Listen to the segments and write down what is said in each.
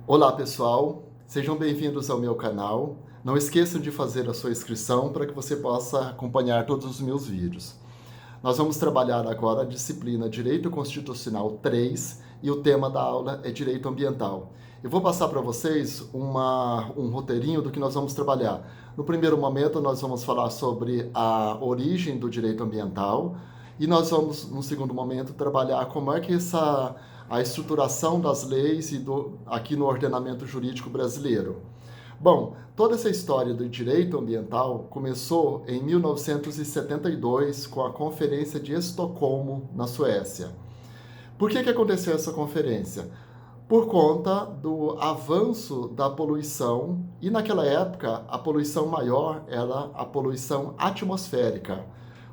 Olá pessoal, sejam bem-vindos ao meu canal. Não esqueçam de fazer a sua inscrição para que você possa acompanhar todos os meus vídeos. Nós vamos trabalhar agora a disciplina Direito Constitucional 3 e o tema da aula é Direito Ambiental. Eu vou passar para vocês um roteirinho do que nós vamos trabalhar. No primeiro momento, nós vamos falar sobre a origem do direito ambiental e nós vamos, no segundo momento, trabalhar como é que a estruturação das leis aqui no ordenamento jurídico brasileiro. Bom, toda essa história do direito ambiental começou em 1972 com a Conferência de Estocolmo, na Suécia. Por que aconteceu essa conferência? Por conta do avanço da poluição, e naquela época a poluição maior era a poluição atmosférica,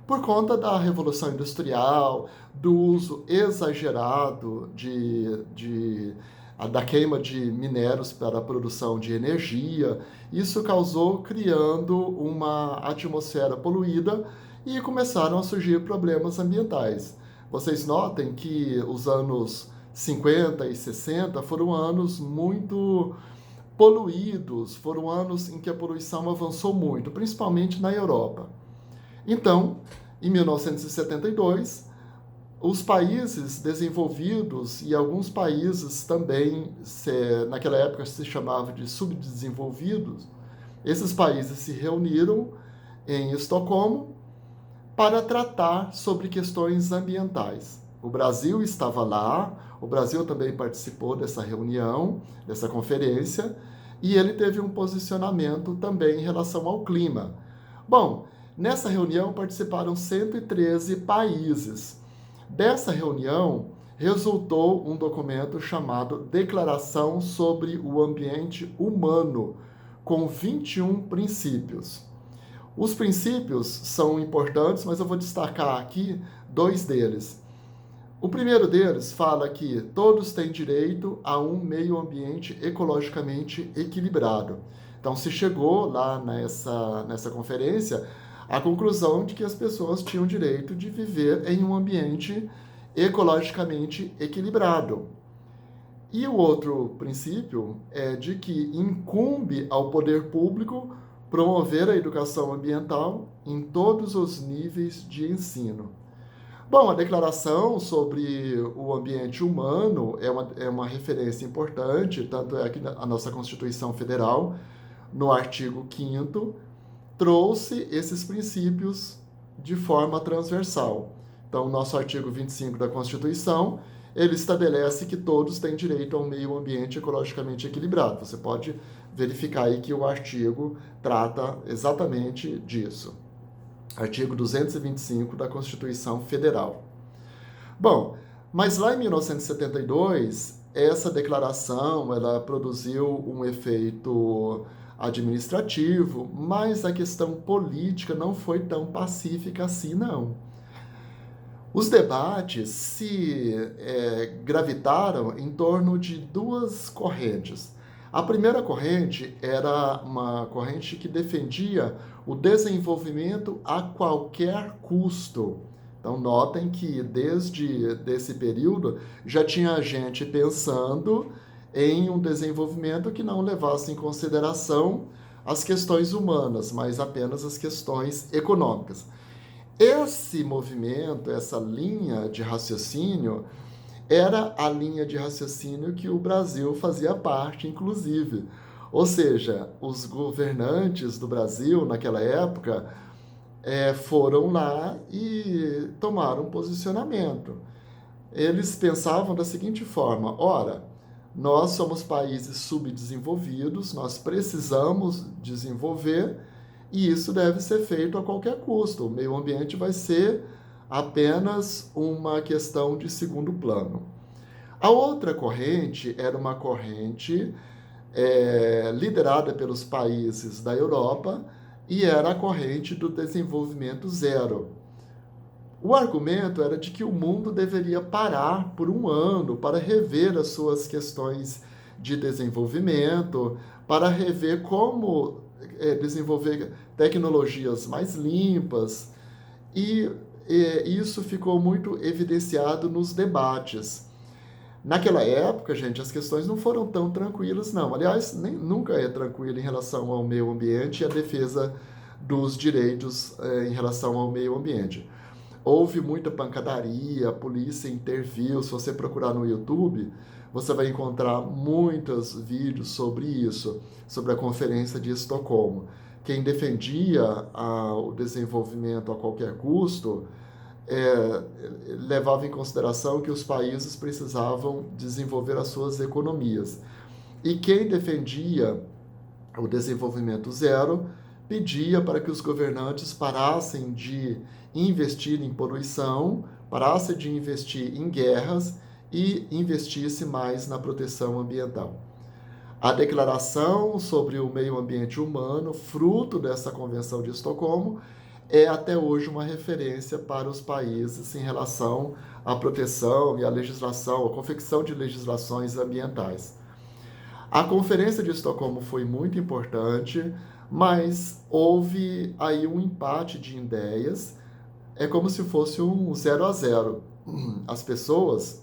por conta da Revolução Industrial, do uso exagerado da queima de minérios para a produção de energia. Isso criando uma atmosfera poluída e começaram a surgir problemas ambientais. Vocês notem que os anos 50 e 60 foram anos muito poluídos, foram anos em que a poluição avançou muito, principalmente na Europa. Então, em 1972, os países desenvolvidos e alguns países também, naquela época se chamava de subdesenvolvidos, esses países se reuniram em Estocolmo para tratar sobre questões ambientais. O Brasil estava lá, o Brasil também participou dessa reunião, dessa conferência, e ele teve um posicionamento também em relação ao clima. Bom, nessa reunião participaram 113 países. Dessa reunião resultou um documento chamado Declaração sobre o Ambiente Humano, com 21 princípios. Os princípios são importantes, mas eu vou destacar aqui dois deles. O primeiro deles fala que todos têm direito a um meio ambiente ecologicamente equilibrado. Então, se chegou lá nessa conferência a conclusão de que as pessoas tinham direito de viver em um ambiente ecologicamente equilibrado. E o outro princípio é de que incumbe ao poder público promover a educação ambiental em todos os níveis de ensino. Bom, a Declaração sobre o Ambiente Humano é uma referência importante, tanto é que a nossa Constituição Federal, no artigo 5º, trouxe esses princípios de forma transversal. Então, o nosso artigo 25 da Constituição, ele estabelece que todos têm direito a um meio ambiente ecologicamente equilibrado. Você pode verificar aí que o artigo trata exatamente disso. Artigo 225 da Constituição Federal. Bom, mas lá em 1972, essa declaração, ela produziu um efeito administrativo, mas a questão política não foi tão pacífica assim, não. Os debates gravitaram em torno de duas correntes. A primeira corrente era uma corrente que defendia o desenvolvimento a qualquer custo. Então, notem que desde esse período já tinha gente pensando em um desenvolvimento que não levasse em consideração as questões humanas, mas apenas as questões econômicas. Esse movimento, essa linha de raciocínio, era a linha de raciocínio que o Brasil fazia parte, inclusive. Ou seja, os governantes do Brasil, naquela época, foram lá e tomaram um posicionamento. Eles pensavam da seguinte forma: ora, nós somos países subdesenvolvidos, nós precisamos desenvolver e isso deve ser feito a qualquer custo. O meio ambiente vai ser apenas uma questão de segundo plano. A outra corrente era uma corrente liderada pelos países da Europa e era a corrente do desenvolvimento zero. O argumento era de que o mundo deveria parar por um ano para rever as suas questões de desenvolvimento, para rever como desenvolver tecnologias mais limpas, e isso ficou muito evidenciado nos debates. Naquela época, gente, as questões não foram tão tranquilas, não. Aliás, nunca é tranquilo em relação ao meio ambiente e a defesa dos direitos em relação ao meio ambiente. Houve muita pancadaria, a polícia interviu. Se você procurar no YouTube, você vai encontrar muitos vídeos sobre isso, sobre a Conferência de Estocolmo. Quem defendia o desenvolvimento a qualquer custo é, levava em consideração que os países precisavam desenvolver as suas economias. E quem defendia o desenvolvimento zero pedia para que os governantes parassem de investir em poluição, parassem de investir em guerras e investisse mais na proteção ambiental. A declaração sobre o meio ambiente humano, fruto dessa Convenção de Estocolmo, é até hoje uma referência para os países em relação à proteção e à legislação, à confecção de legislações ambientais. A Conferência de Estocolmo foi muito importante, mas houve aí um empate de ideias. É como se fosse um 0-0. As pessoas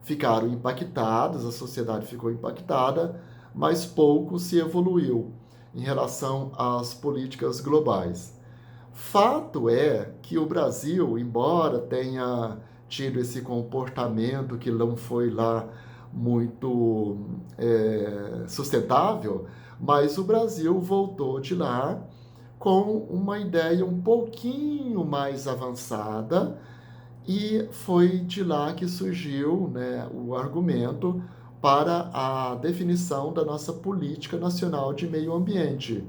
ficaram impactadas, a sociedade ficou impactada, mas pouco se evoluiu em relação às políticas globais. Fato é que o Brasil, embora tenha tido esse comportamento que não foi lá muito sustentável, mas o Brasil voltou de lá com uma ideia um pouquinho mais avançada e foi de lá que surgiu, né, o argumento para a definição da nossa política nacional de meio ambiente.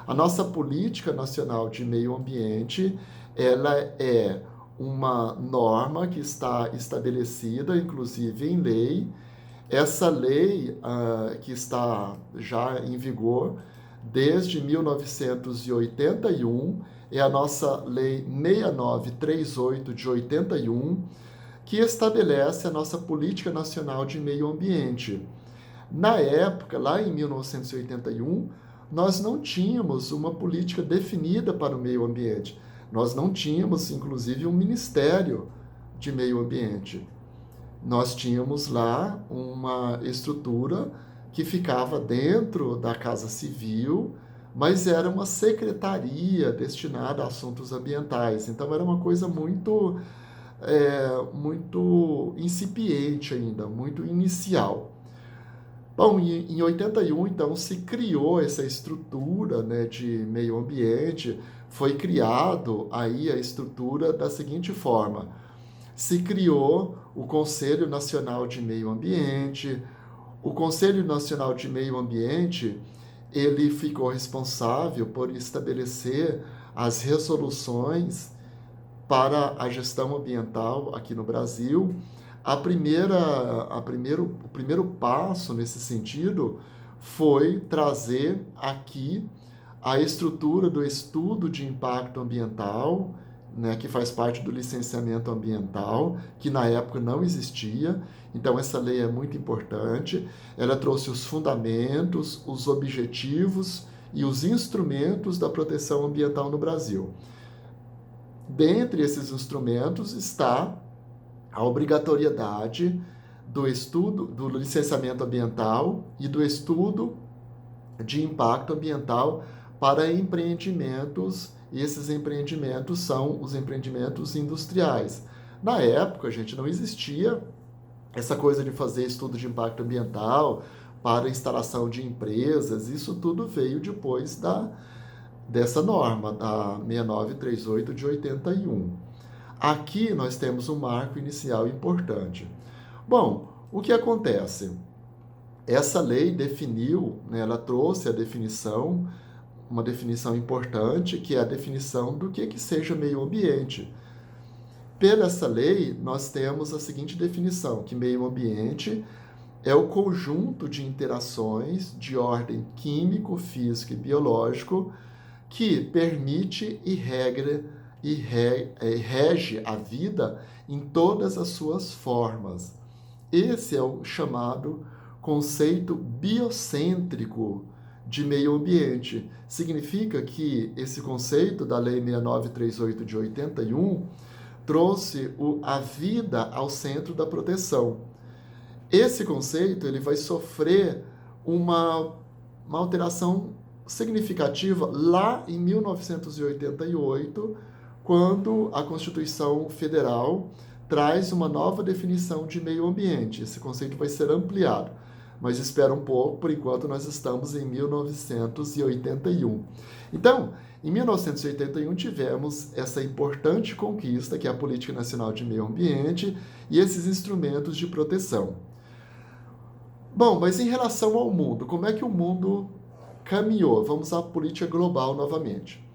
A nossa política nacional de meio ambiente, ela é uma norma que está estabelecida, inclusive em lei. Essa lei, que está já em vigor desde 1981, é a nossa Lei 6938 de 81, que estabelece a nossa Política Nacional de Meio Ambiente. Na época, lá em 1981, nós não tínhamos uma política definida para o meio ambiente. Nós não tínhamos, inclusive, um Ministério de Meio Ambiente. Nós tínhamos lá uma estrutura que ficava dentro da Casa Civil, mas era uma secretaria destinada a assuntos ambientais. Então era uma coisa muito incipiente ainda, muito inicial. Bom, em 81, então, se criou essa estrutura, né, de meio ambiente. Foi criado aí a estrutura da seguinte forma: se criou o Conselho Nacional de Meio Ambiente. O Conselho Nacional de Meio Ambiente, ele ficou responsável por estabelecer as resoluções para a gestão ambiental aqui no Brasil. O primeiro passo nesse sentido foi trazer aqui a estrutura do estudo de impacto ambiental, né, que faz parte do licenciamento ambiental, que na época não existia. Então, essa lei é muito importante. Ela trouxe os fundamentos, os objetivos e os instrumentos da proteção ambiental no Brasil. Dentre esses instrumentos está a obrigatoriedade do estudo, do licenciamento ambiental e do estudo de impacto ambiental para empreendimentos, e esses empreendimentos são os empreendimentos industriais. Na época, gente, não existia essa coisa de fazer estudo de impacto ambiental para instalação de empresas. Isso tudo veio depois dessa norma, da 6938 de 81. Aqui nós temos um marco inicial importante. Bom, o que acontece? Essa lei definiu, né, ela trouxe a definição, uma definição importante, que é a definição do que seja meio ambiente. Pela essa lei, nós temos a seguinte definição, que meio ambiente é o conjunto de interações de ordem químico, físico e biológico que permite e rege a vida em todas as suas formas. Esse é o chamado conceito biocêntrico de meio ambiente. Significa que esse conceito da Lei 6938 de 81 trouxe a vida ao centro da proteção. Esse conceito ele vai sofrer uma, uma alteração significativa lá em 1988, quando a Constituição Federal traz uma nova definição de meio ambiente. Esse conceito vai ser ampliado, mas espera um pouco, por enquanto nós estamos em 1981. Então, em 1981 tivemos essa importante conquista, que é a Política Nacional de Meio Ambiente e esses instrumentos de proteção. Bom, mas em relação ao mundo, como é que o mundo caminhou? Vamos à política global novamente.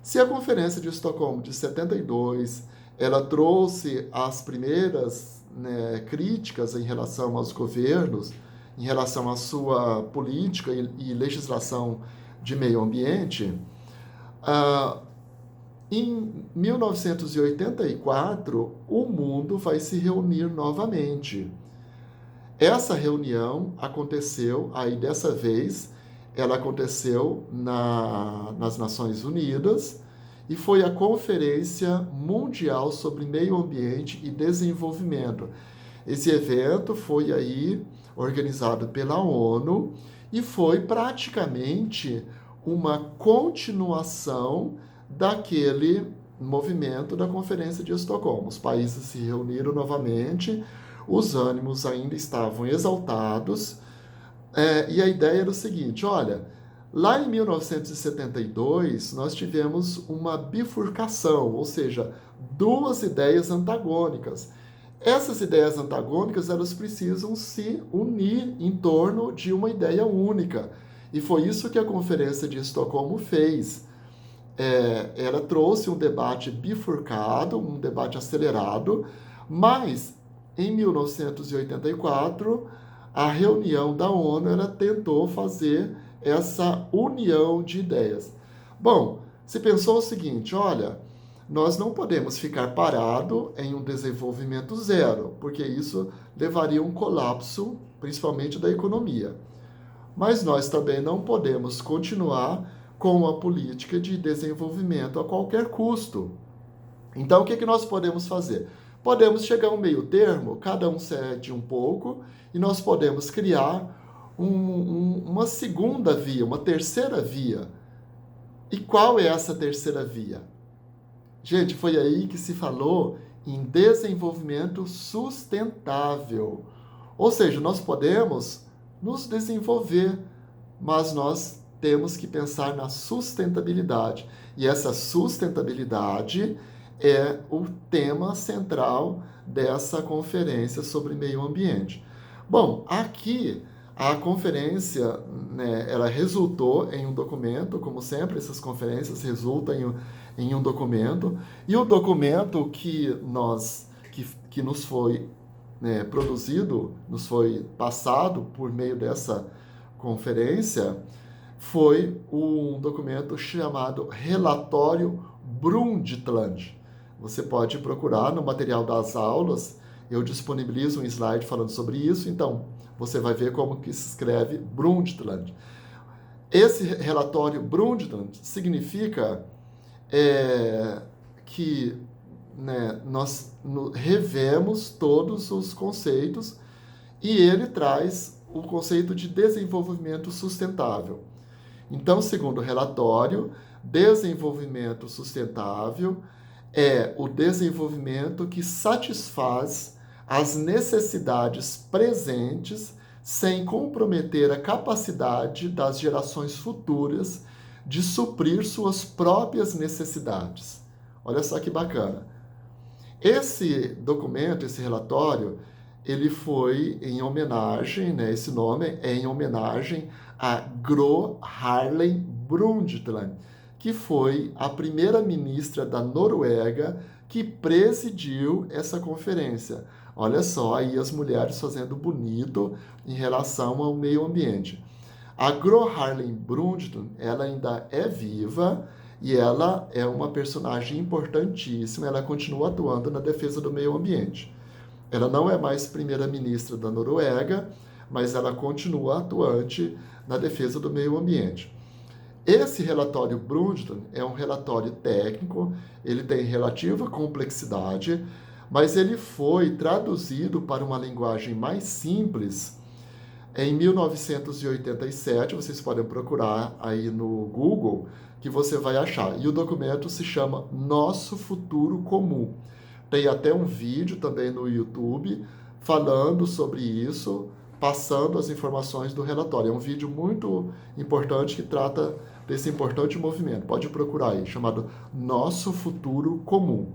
Se a Conferência de Estocolmo de 72, ela trouxe as primeiras, né, críticas em relação aos governos, em relação à sua política e legislação de meio ambiente, em 1984, o mundo vai se reunir novamente. Essa reunião aconteceu, aí dessa vez, ela aconteceu nas Nações Unidas e foi a Conferência Mundial sobre Meio Ambiente e Desenvolvimento. Esse evento foi aí organizado pela ONU e foi praticamente uma continuação daquele movimento da Conferência de Estocolmo. Os países se reuniram novamente, os ânimos ainda estavam exaltados, e a ideia era o seguinte: olha, lá em 1972 nós tivemos uma bifurcação, ou seja, duas ideias antagônicas. Essas ideias antagônicas, elas precisam se unir em torno de uma ideia única. E foi isso que a Conferência de Estocolmo fez. Ela trouxe um debate bifurcado, um debate acelerado, mas em 1984, a reunião da ONU ela tentou fazer essa união de ideias. Bom, se pensou o seguinte: olha, nós não podemos ficar parado em um desenvolvimento zero, porque isso levaria a um colapso, principalmente da economia. Mas nós também não podemos continuar com a política de desenvolvimento a qualquer custo. Então, o que nós podemos fazer? Podemos chegar a um meio termo, cada um cede um pouco, e nós podemos criar uma segunda via, uma terceira via. E qual é essa terceira via? Gente, foi aí que se falou em desenvolvimento sustentável. Ou seja, nós podemos nos desenvolver, mas nós temos que pensar na sustentabilidade. E essa sustentabilidade é o tema central dessa conferência sobre meio ambiente. Bom, aqui a conferência, né, ela resultou em um documento, como sempre, essas conferências resultam em um documento, e o documento que nos foi, né, produzido, nos foi passado por meio dessa conferência, foi um documento chamado Relatório Brundtland. Você pode procurar no material das aulas, eu disponibilizo um slide falando sobre isso, então você vai ver como que se escreve Brundtland. Esse relatório Brundtland significa que, né, nós revemos todos os conceitos e ele traz o conceito de desenvolvimento sustentável. Então, segundo o relatório, desenvolvimento sustentável é o desenvolvimento que satisfaz as necessidades presentes sem comprometer a capacidade das gerações futuras de suprir suas próprias necessidades. Olha só que bacana. Esse documento, esse relatório, ele foi em homenagem, né, esse nome é em homenagem a Gro Harlem Brundtland, que foi a primeira-ministra da Noruega que presidiu essa conferência. Olha só aí as mulheres fazendo bonito em relação ao meio ambiente. A Gro Harlem Brundtland, ela ainda é viva e ela é uma personagem importantíssima, ela continua atuando na defesa do meio ambiente. Ela não é mais primeira-ministra da Noruega, mas ela continua atuante na defesa do meio ambiente. Esse relatório Brundtland é um relatório técnico, ele tem relativa complexidade, mas ele foi traduzido para uma linguagem mais simples em 1987. Vocês podem procurar aí no Google que você vai achar. E o documento se chama Nosso Futuro Comum. Tem até um vídeo também no YouTube falando sobre isso, passando as informações do relatório. É um vídeo muito importante que trata desse importante movimento. Pode procurar aí, chamado Nosso Futuro Comum.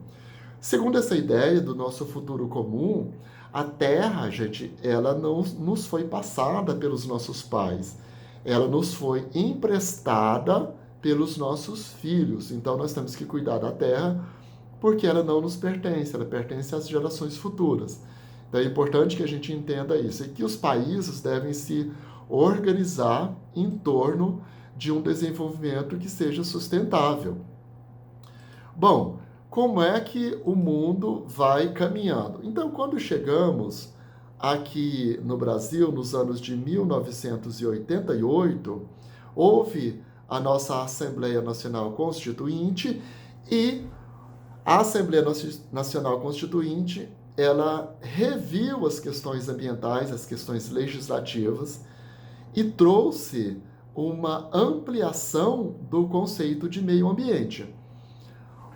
Segundo essa ideia do nosso futuro comum, a Terra, gente, ela não nos foi passada pelos nossos pais. Ela nos foi emprestada pelos nossos filhos. Então nós temos que cuidar da Terra porque ela não nos pertence, ela pertence às gerações futuras. Então é importante que a gente entenda isso e que os países devem se organizar em torno de um desenvolvimento que seja sustentável. Bom, como é que o mundo vai caminhando? Então, quando chegamos aqui no Brasil, nos anos de 1988, houve a nossa Assembleia Nacional Constituinte e a Assembleia Nacional Constituinte, ela reviu as questões ambientais, as questões legislativas e trouxe uma ampliação do conceito de meio ambiente.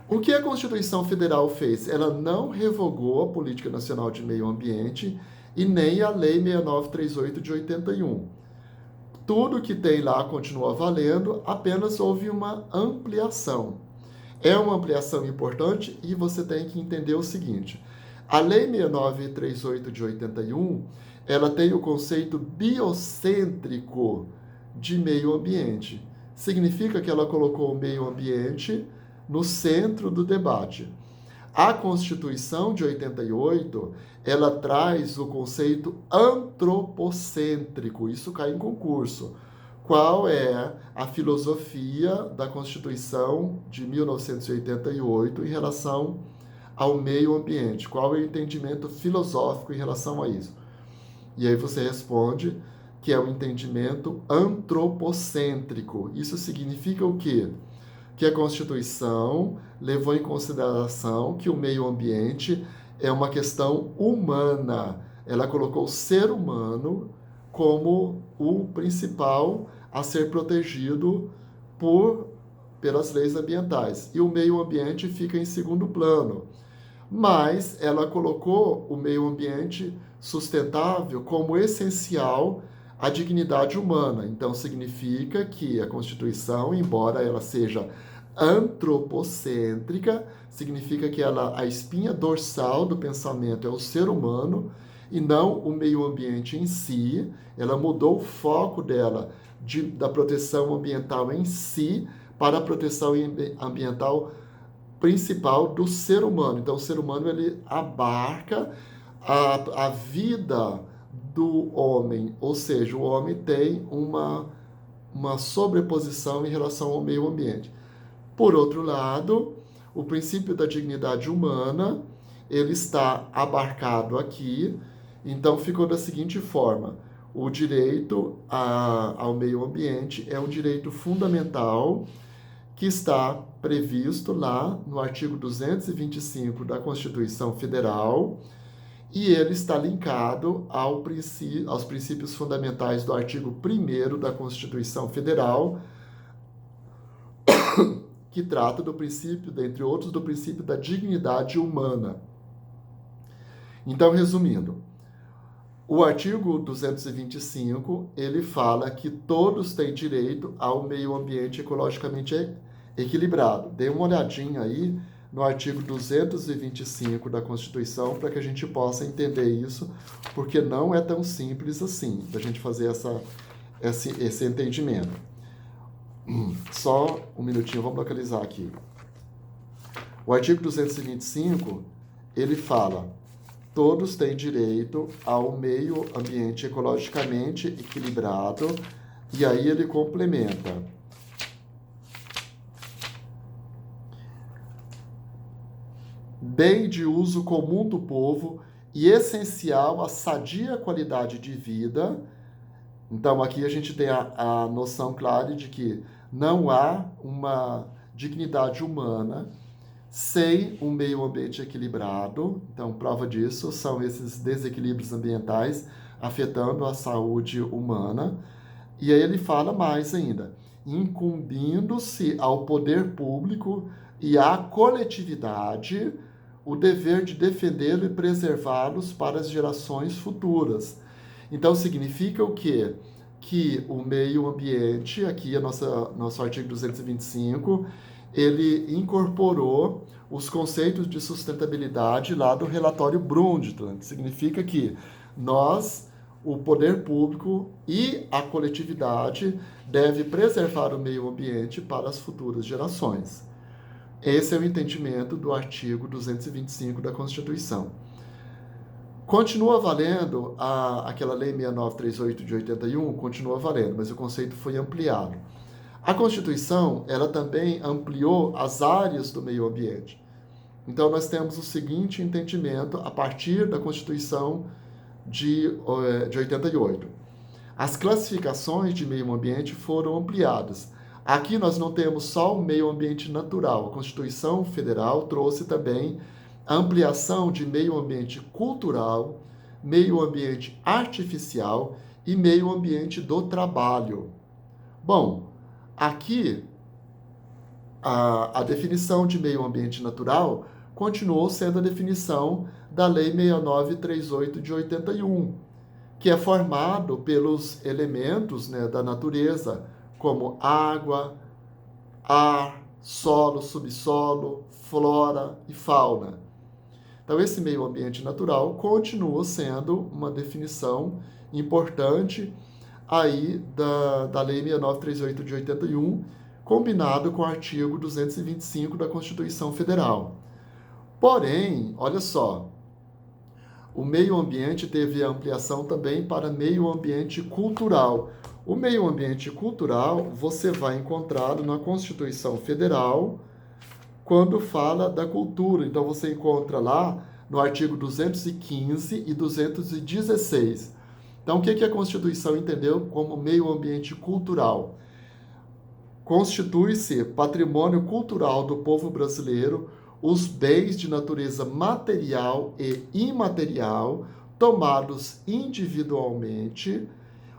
O que a Constituição Federal fez? Ela não revogou a Política Nacional de Meio Ambiente e nem a Lei 6938 de 81. Tudo que tem lá continua valendo, apenas houve uma ampliação. É uma ampliação importante e você tem que entender o seguinte: a Lei 6938 de 81, ela tem o conceito biocêntrico de meio ambiente. Significa que ela colocou o meio ambiente no centro do debate. A Constituição de 88, ela traz o conceito antropocêntrico. Isso cai em concurso. Qual é a filosofia da Constituição de 1988 em relação ao meio ambiente? Qual é o entendimento filosófico em relação a isso? E aí você responde que é o entendimento antropocêntrico. Isso significa o quê? Que a Constituição levou em consideração que o meio ambiente é uma questão humana. Ela colocou o ser humano como o principal a ser protegido pelas leis ambientais. E o meio ambiente fica em segundo plano. Mas ela colocou o meio ambiente sustentável como essencial à dignidade humana. Então, significa que a Constituição, embora ela seja antropocêntrica, significa que a espinha dorsal do pensamento é o ser humano e não o meio ambiente em si. Ela mudou o foco dela da proteção ambiental em si para a proteção ambiental principal do ser humano. Então, o ser humano ele abarca a vida do homem, ou seja, o homem tem uma sobreposição em relação ao meio ambiente. Por outro lado, o princípio da dignidade humana, ele está abarcado aqui, então ficou da seguinte forma: o direito ao meio ambiente é um direito fundamental que está previsto lá no artigo 225 da Constituição Federal, e ele está linkado aos princípios fundamentais do artigo 1º da Constituição Federal, que trata do princípio, dentre outros, do princípio da dignidade humana. Então, resumindo, o artigo 225, ele fala que todos têm direito ao meio ambiente ecologicamente equilibrado. Dê uma olhadinha aí no artigo 225 da Constituição para que a gente possa entender isso, porque não é tão simples assim da gente fazer esse entendimento. Só um minutinho, vamos localizar aqui. O artigo 225, ele fala: todos têm direito ao meio ambiente ecologicamente equilibrado, e aí ele complementa: bem de uso comum do povo e essencial à sadia qualidade de vida. Então, aqui a gente tem a noção clara de que não há uma dignidade humana sem um meio ambiente equilibrado. Então, prova disso são esses desequilíbrios ambientais afetando a saúde humana. E aí ele fala mais ainda, incumbindo-se ao poder público e à coletividade o dever de defendê-lo e preservá-los para as gerações futuras. Então, significa o quê? Que o meio ambiente, aqui é nosso artigo 225, ele incorporou os conceitos de sustentabilidade lá do relatório Brundtland. Significa que nós, o poder público e a coletividade deve preservar o meio ambiente para as futuras gerações. Esse é o entendimento do artigo 225 da Constituição. Continua valendo aquela Lei 6938 de 81, continua valendo, mas o conceito foi ampliado. A Constituição, ela também ampliou as áreas do meio ambiente. Então, nós temos o seguinte entendimento a partir da Constituição de 88. As classificações de meio ambiente foram ampliadas. Aqui nós não temos só o meio ambiente natural. A Constituição Federal trouxe também a ampliação de meio ambiente cultural, meio ambiente artificial e meio ambiente do trabalho. Bom, aqui a definição de meio ambiente natural continuou sendo a definição da Lei 6938 de 81, que é formado pelos elementos, né, da natureza, como água, ar, solo, subsolo, flora e fauna. Então, esse meio ambiente natural continua sendo uma definição importante aí da Lei 6938 de 81, combinado com o artigo 225 da Constituição Federal. Porém, olha só, o meio ambiente teve ampliação também para meio ambiente cultural. O meio ambiente cultural você vai encontrar na Constituição Federal quando fala da cultura. Então você encontra lá no artigo 215 e 216. Então o que a Constituição entendeu como meio ambiente cultural? Constitui-se patrimônio cultural do povo brasileiro os bens de natureza material e imaterial tomados individualmente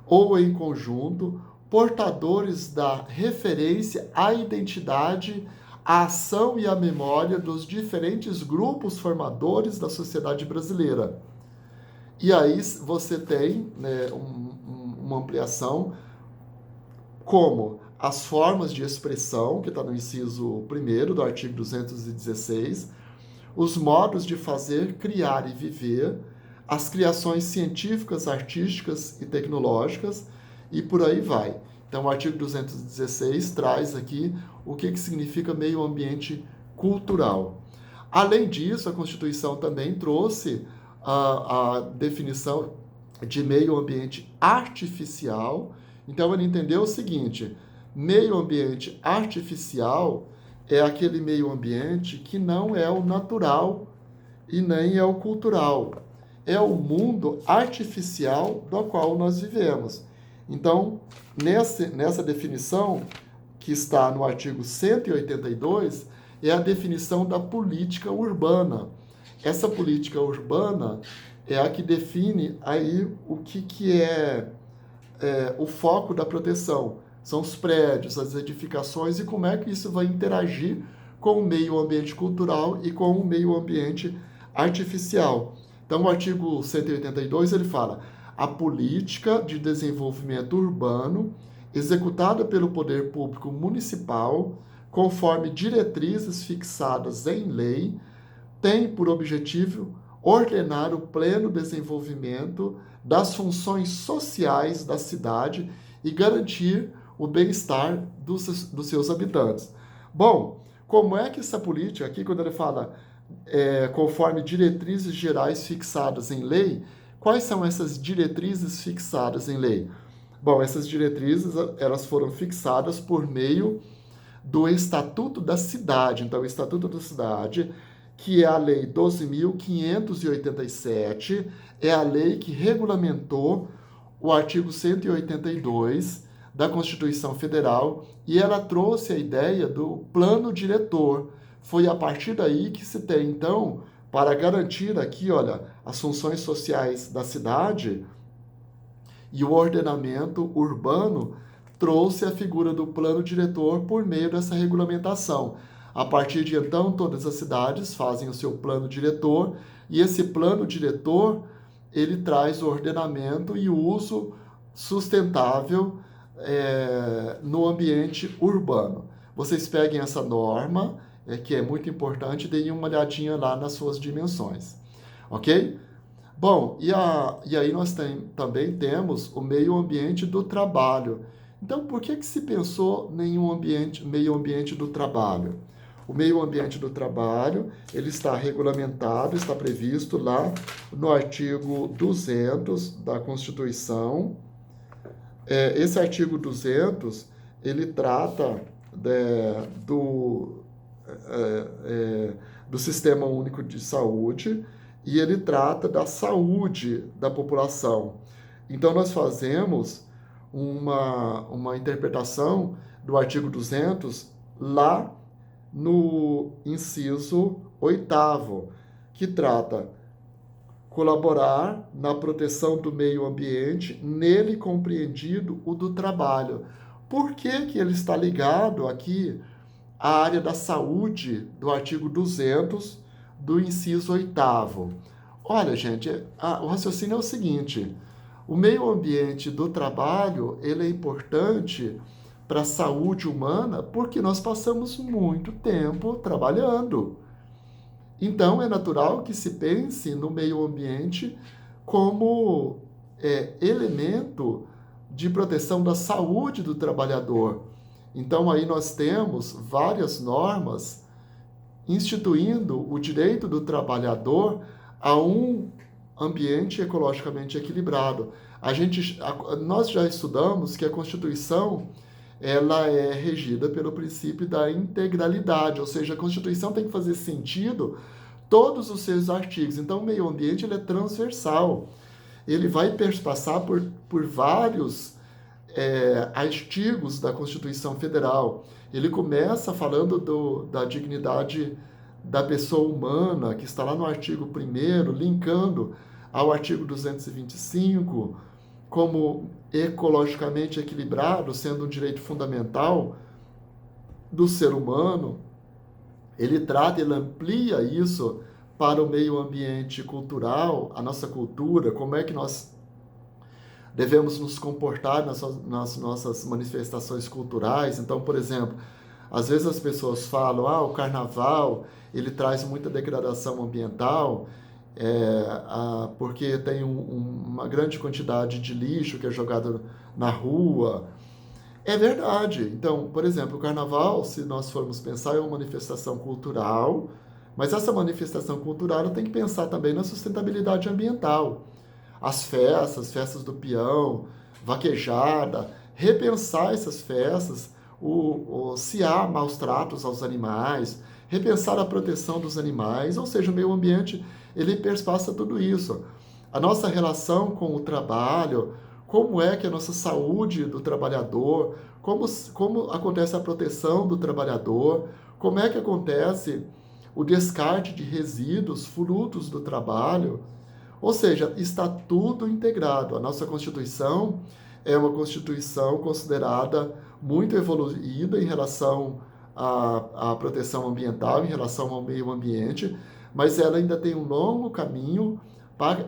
ou em conjunto, portadores da referência à identidade, à ação e à memória dos diferentes grupos formadores da sociedade brasileira. E aí você tem, né, uma ampliação como as formas de expressão, que está no inciso 1º do artigo 216, os modos de fazer, criar e viver, as criações científicas, artísticas e tecnológicas, e por aí vai. Então, o artigo 216 traz aqui o que significa meio ambiente cultural. Além disso, a Constituição também trouxe a definição de meio ambiente artificial. Então, ele entendeu o seguinte: meio ambiente artificial é aquele meio ambiente que não é o natural e nem é o cultural. É o mundo artificial do qual nós vivemos. Então, nessa definição, que está no artigo 182, é a definição da política urbana. Essa política urbana é a que define aí o que é o foco da proteção. São os prédios, as edificações e como é que isso vai interagir com o meio ambiente cultural e com o meio ambiente artificial. Então, o artigo 182, ele fala: a política de desenvolvimento urbano executada pelo poder público municipal, conforme diretrizes fixadas em lei, tem por objetivo ordenar o pleno desenvolvimento das funções sociais da cidade e garantir o bem-estar dos seus habitantes. Bom, como é que essa política, aqui quando ele fala conforme diretrizes gerais fixadas em lei, quais são essas diretrizes fixadas em lei? Bom, essas diretrizes elas foram fixadas por meio do Estatuto da Cidade. Então, o Estatuto da Cidade, que é a Lei 12.587, é a lei que regulamentou o artigo 182 da Constituição Federal, e ela trouxe a ideia do plano diretor. Foi a partir daí que se tem, então, para garantir aqui, olha, as funções sociais da cidade e o ordenamento urbano, trouxe a figura do plano diretor por meio dessa regulamentação. A partir de então, todas as cidades fazem o seu plano diretor e esse plano diretor ele traz o ordenamento e o uso sustentável no ambiente urbano. Vocês peguem essa norma, que é muito importante, e deem uma olhadinha lá nas suas dimensões, ok? Bom, e aí nós também temos o meio ambiente do trabalho. Então, por que se pensou em meio ambiente do trabalho? O meio ambiente do trabalho, ele está regulamentado, está previsto lá no artigo 200 da Constituição. Esse artigo 200, ele trata do Sistema Único de Saúde, e ele trata da saúde da população. Então, nós fazemos uma interpretação do artigo 200 lá no inciso 8º, que trata colaborar na proteção do meio ambiente, nele compreendido o do trabalho. Por que ele está ligado aqui à área da saúde do artigo 200 do inciso 8º? Olha, gente, o raciocínio é o seguinte: o meio ambiente do trabalho ele é importante para a saúde humana porque nós passamos muito tempo trabalhando. Então, é natural que se pense no meio ambiente como elemento de proteção da saúde do trabalhador. Então, aí nós temos várias normas instituindo o direito do trabalhador a um ambiente ecologicamente equilibrado. Nós já estudamos que a Constituição ela é regida pelo princípio da integralidade, ou seja, a Constituição tem que fazer sentido todos os seus artigos. Então, o meio ambiente ele é transversal. Ele vai passar por vários artigos da Constituição Federal. Ele começa falando da dignidade da pessoa humana, que está lá no artigo 1º, linkando ao artigo 225, como ecologicamente equilibrado, sendo um direito fundamental do ser humano. Ele amplia isso para o meio ambiente cultural, a nossa cultura, como é que nós devemos nos comportar nas nossas manifestações culturais. Então, por exemplo, às vezes as pessoas falam, o carnaval, ele traz muita degradação ambiental, porque tem uma grande quantidade de lixo que é jogado na rua. É verdade. Então, por exemplo, o carnaval, se nós formos pensar, é uma manifestação cultural, mas essa manifestação cultural tem que pensar também na sustentabilidade ambiental. As festas do peão, vaquejada, repensar essas festas, se há maus tratos aos animais, repensar a proteção dos animais, ou seja, o meio ambiente, ele perpassa tudo isso. A nossa relação com o trabalho, como é que a nossa saúde do trabalhador, como acontece a proteção do trabalhador, como é que acontece o descarte de resíduos, frutos do trabalho. Ou seja, está tudo integrado. A nossa Constituição é uma Constituição considerada muito evoluída em relação à proteção ambiental, em relação ao meio ambiente, mas ela ainda tem um longo caminho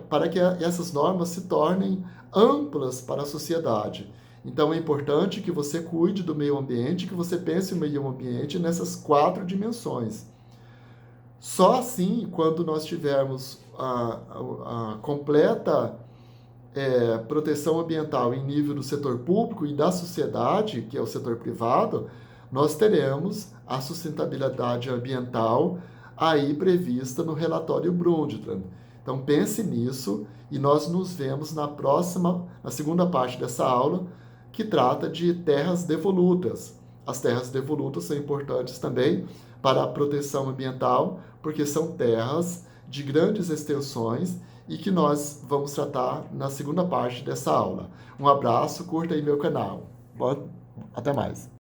para que essas normas se tornem amplas para a sociedade. Então, é importante que você cuide do meio ambiente, que você pense o meio ambiente nessas 4 dimensões. Só assim, quando nós tivermos a completa proteção ambiental em nível do setor público e da sociedade, que é o setor privado, nós teremos a sustentabilidade ambiental aí prevista no relatório Brundtland. Então pense nisso e nós nos vemos na segunda parte dessa aula, que trata de terras devolutas. As terras devolutas são importantes também para a proteção ambiental, porque são terras de grandes extensões e que nós vamos tratar na segunda parte dessa aula. Um abraço, curta aí meu canal. Até mais.